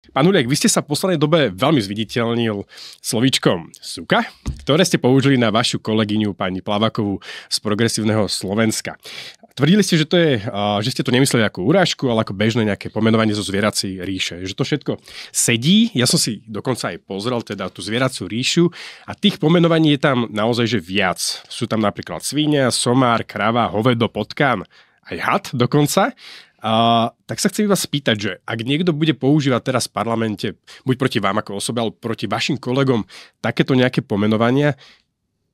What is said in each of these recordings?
Pán Huliak, vy ste sa v poslednej dobe veľmi zviditeľnil slovíčkom suka, ktoré ste použili na vašu kolegyňu pani Plavákovú z Progresívneho Slovenska. Tvrdili ste, že ste to nemysleli ako urážku, ale ako bežné nejaké pomenovanie zo zvieracej ríše. Že to všetko sedí. Ja som si dokonca aj pozrel teda tú zvieracú ríšu a tých pomenovaní je tam naozaj že viac. Sú tam napríklad svinia, somár, krava, hovädo, potkán, aj had dokonca. Tak sa chcem vás spýtať, že ak niekto bude používať teraz v parlamente, buď proti vám ako osobe, alebo proti vašim kolegom, takéto nejaké pomenovania,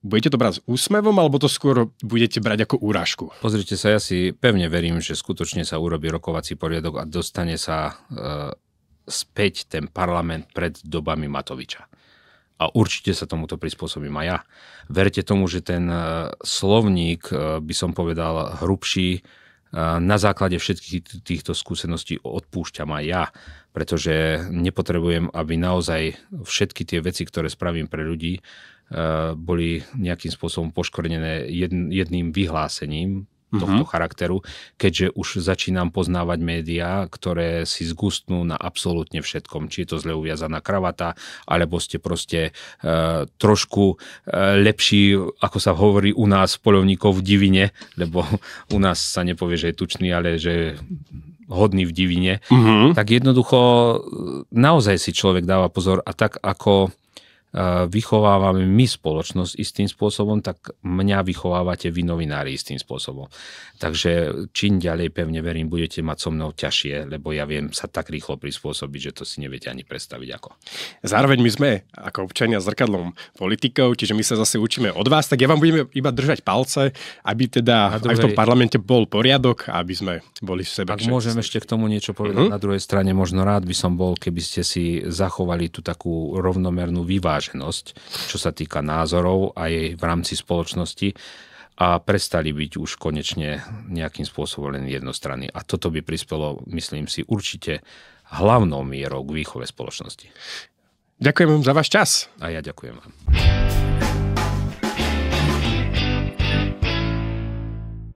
budete to brať s úsmevom, alebo to skôr budete brať ako úrážku? Pozrite sa, ja si pevne verím, že skutočne sa urobí rokovací poriadok a dostane sa späť ten parlament pred dobami Matoviča. A určite sa tomuto prispôsobím aj ja. Verte tomu, že ten slovník, by som povedal, hrubší, na základe všetkých týchto skúseností odpúšťam aj ja, pretože nepotrebujem, aby naozaj všetky tie veci, ktoré spravím pre ľudí, boli nejakým spôsobom poškvrnené jedným vyhlásením tohto charakteru, keďže už začínam poznávať médiá, ktoré si zgustnú na absolútne všetkom. Či je to zle uviazaná kravata, alebo ste proste trošku lepší, ako sa hovorí u nás poľovníkov v divine, lebo u nás sa nepovie, že je tučný, ale že hodný v divine. Tak jednoducho naozaj si človek dáva pozor a tak ako vychovávame my spoločnosť istým spôsobom, tak mňa vychovávate vy novinári istým spôsobom. Takže čím ďalej, pevne verím, budete mať so mnou ťažšie, lebo ja viem sa tak rýchlo prispôsobiť, že to si neviete ani predstaviť ako. Zároveň my sme ako občania zrkadlom politikov, čiže my sa zase učíme od vás, tak ja vám budeme iba držať palce, aby teda aj v tom parlamente bol poriadok, aby sme boli v sebe. Ak môžem ešte k tomu niečo povedať, na druhej strane možno rád by som bol, keby ste si zachovali tú takú rovnomernú vyváženosť, čo sa týka názorov aj v rámci spoločnosti a prestali byť už konečne nejakým spôsobom len jednostranní. A toto by prispelo, myslím si, určite hlavnou mierou k výchove spoločnosti. Ďakujem vám za váš čas. A ja ďakujem vám.